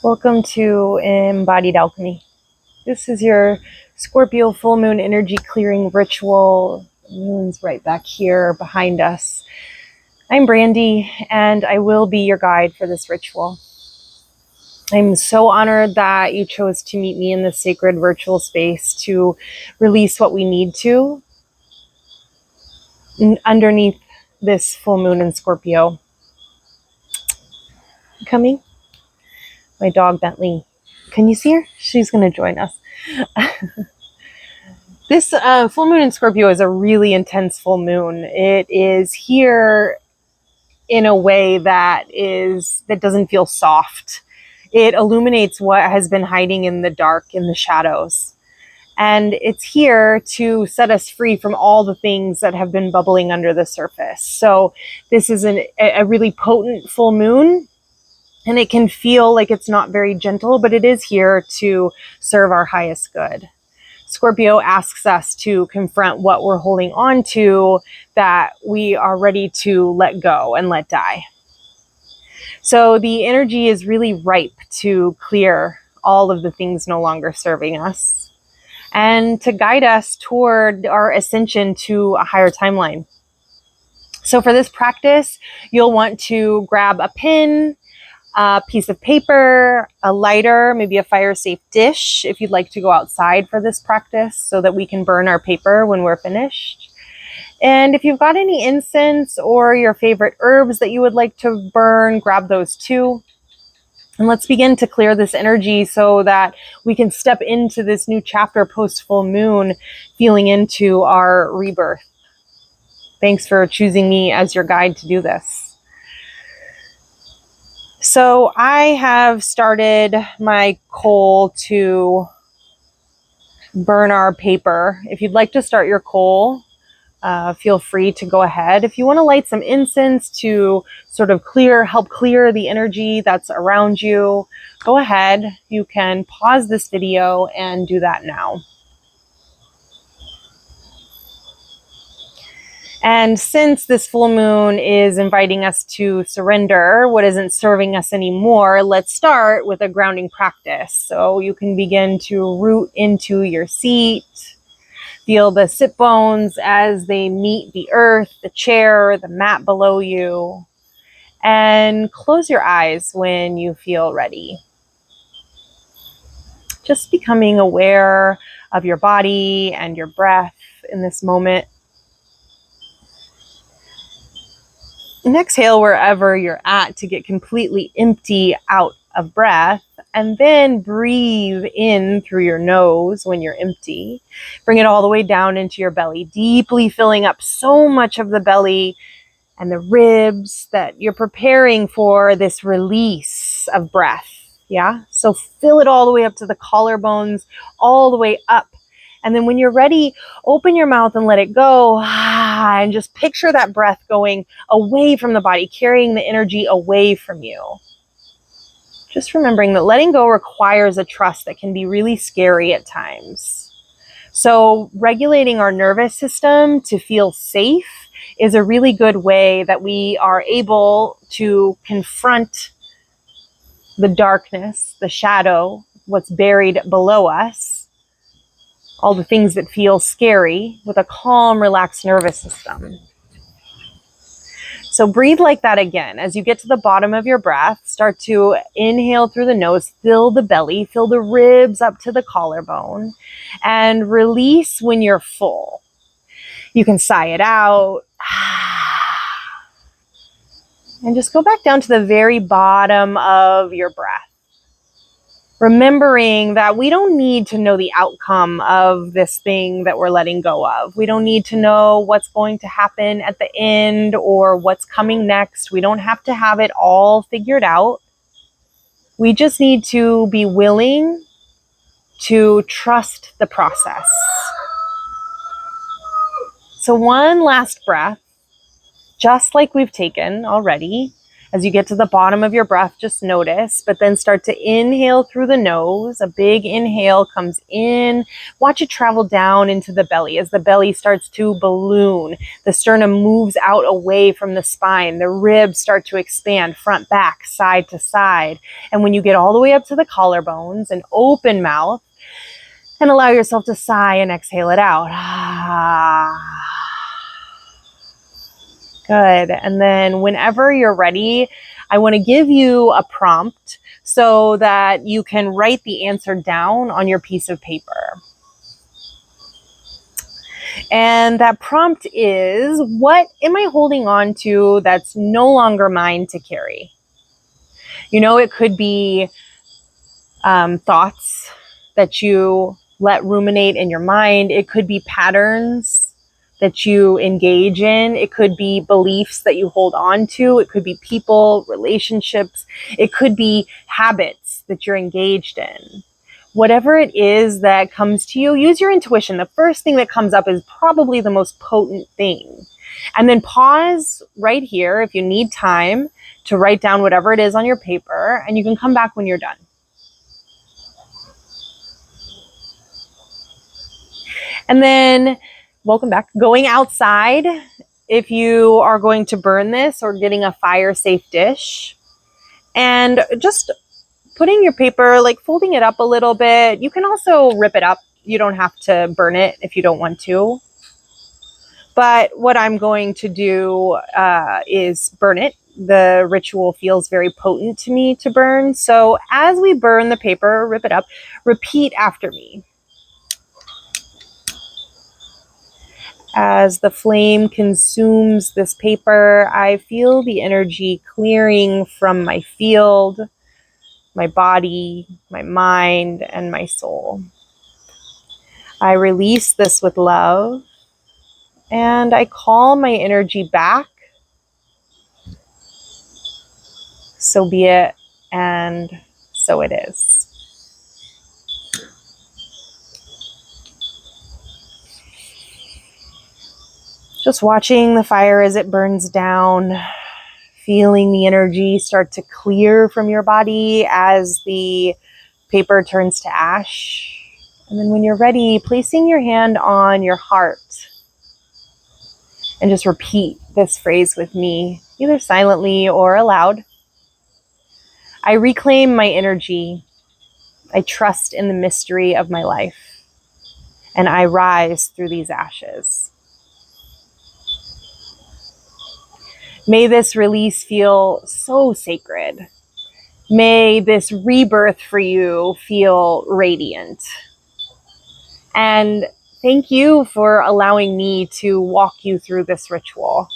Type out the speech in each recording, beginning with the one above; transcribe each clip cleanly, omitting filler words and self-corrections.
Welcome to Embodied Alchemy. This is your Scorpio Full Moon energy clearing ritual. The moon's right back here behind us. I'm Brandy, and I will be your guide for this ritual. I'm so honored that you chose to meet me in this sacred virtual space to release what we need to underneath this full moon in Scorpio. You coming? My dog Bentley. Can you see her? She's going to join us. This full moon in Scorpio is a really intense full moon. It is here in a way that doesn't feel soft. It illuminates what has been hiding in the dark, in the shadows. And it's here to set us free from all the things that have been bubbling under the surface. So this is a really potent full moon. And it can feel like it's not very gentle, but it is here to serve our highest good. Scorpio asks us to confront what we're holding on to that we are ready to let go and let die. So the energy is really ripe to clear all of the things no longer serving us and to guide us toward our ascension to a higher timeline. So for this practice, you'll want to grab a pen, a piece of paper, a lighter, maybe a fire-safe dish if you'd like to go outside for this practice so that we can burn our paper when we're finished. And if you've got any incense or your favorite herbs that you would like to burn, grab those too. And let's begin to clear this energy so that we can step into this new chapter post full moon, feeling into our rebirth. Thanks for choosing me as your guide to do this. So I have started my coal to burn our paper. If you'd like to start your coal, feel free to go ahead. If you want to light some incense to sort of help clear the energy that's around you, go ahead. You can pause this video and do that now. And since this full moon is inviting us to surrender what isn't serving us anymore, let's start with a grounding practice. So you can begin to root into your seat. Feel the sit bones as they meet the earth, the chair, the mat below you. And close your eyes when you feel ready. Just becoming aware of your body and your breath in this moment. And exhale wherever you're at to get completely empty out of breath, and then breathe in through your nose when you're empty. Bring it all the way down into your belly, deeply filling up so much of the belly and the ribs that you're preparing for this release of breath. Yeah. So fill it all the way up to the collarbones, all the way up. And then when you're ready, open your mouth and let it go. And just picture that breath going away from the body, carrying the energy away from you. Just remembering that letting go requires a trust that can be really scary at times. So regulating our nervous system to feel safe is a really good way that we are able to confront the darkness, the shadow, what's buried below us. All the things that feel scary with a calm, relaxed nervous system. So breathe like that again. As you get to the bottom of your breath, start to inhale through the nose, fill the belly, fill the ribs up to the collarbone, and release when you're full. You can sigh it out. And just go back down to the very bottom of your breath. Remembering that we don't need to know the outcome of this thing that we're letting go of. We don't need to know what's going to happen at the end or what's coming next. We don't have to have it all figured out. We just need to be willing to trust the process. So one last breath, just like we've taken already. As you get to the bottom of your breath, just notice, but then start to inhale through the nose. A big inhale comes in. Watch it travel down into the belly. As the belly starts to balloon, the sternum moves out away from the spine. The ribs start to expand, front, back, side to side. And when you get all the way up to the collarbones, an open mouth, and allow yourself to sigh and exhale it out. Good. And then whenever you're ready, I want to give you a prompt so that you can write the answer down on your piece of paper. And that prompt is, what am I holding on to that's no longer mine to carry? You know, it could be thoughts that you let ruminate in your mind. It could be patterns that you engage in. It could be beliefs that you hold on to. It could be people, relationships. It could be habits that you're engaged in. Whatever it is that comes to you, use your intuition. The first thing that comes up is probably the most potent thing. And then pause right here if you need time to write down whatever it is on your paper, and you can come back when you're done. And then, welcome back. Going outside, if you are going to burn this, or getting a fire safe dish, and just putting your paper, like folding it up a little bit. You can also rip it up. You don't have to burn it if you don't want to. But what I'm going to do is burn it. The ritual feels very potent to me to burn. So as we burn the paper, rip it up, repeat after me. As the flame consumes this paper, I feel the energy clearing from my field, my body, my mind, and my soul. I release this with love, and I call my energy back. So be it, and so it is. Just watching the fire as it burns down, feeling the energy start to clear from your body as the paper turns to ash. And then when you're ready, placing your hand on your heart, and just repeat this phrase with me, either silently or aloud. I reclaim my energy. I trust in the mystery of my life, and I rise through these ashes. May this release feel so sacred. May this rebirth for you feel radiant. And thank you for allowing me to walk you through this ritual.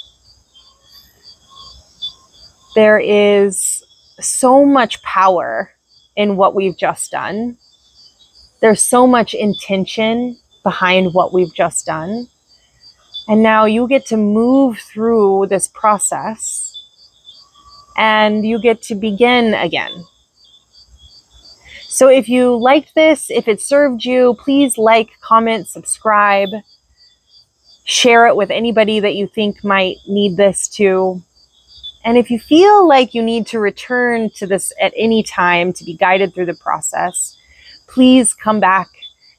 There is so much power in what we've just done. There's so much intention behind what we've just done. And now you get to move through this process, and you get to begin again. So if you liked this, if it served you, please like, comment, subscribe, share it with anybody that you think might need this too. And if you feel like you need to return to this at any time to be guided through the process, please come back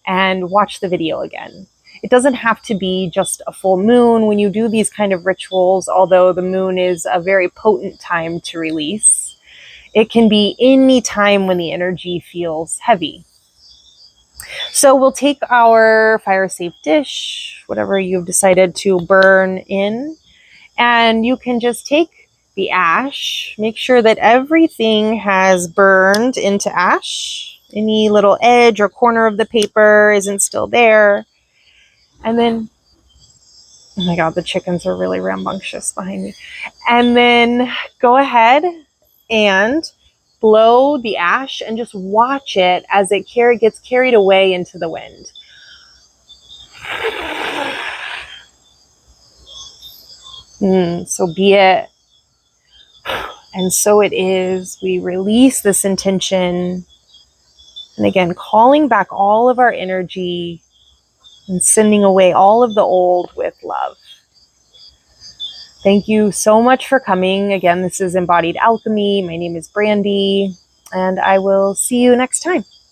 and watch the video again. It doesn't have to be just a full moon when you do these kind of rituals, although the moon is a very potent time to release. It can be any time when the energy feels heavy. So we'll take our fire safe dish, whatever you've decided to burn in, and you can just take the ash, make sure that everything has burned into ash. Any little edge or corner of the paper isn't still there. And then, oh my God, the chickens are really rambunctious behind me. And then go ahead and blow the ash and just watch it as it gets carried away into the wind. So be it. And so it is. We release this intention. And again, calling back all of our energy and sending away all of the old with love. Thank you so much for coming. Again, this is Embodied Alchemy. My name is Brandy, and I will see you next time.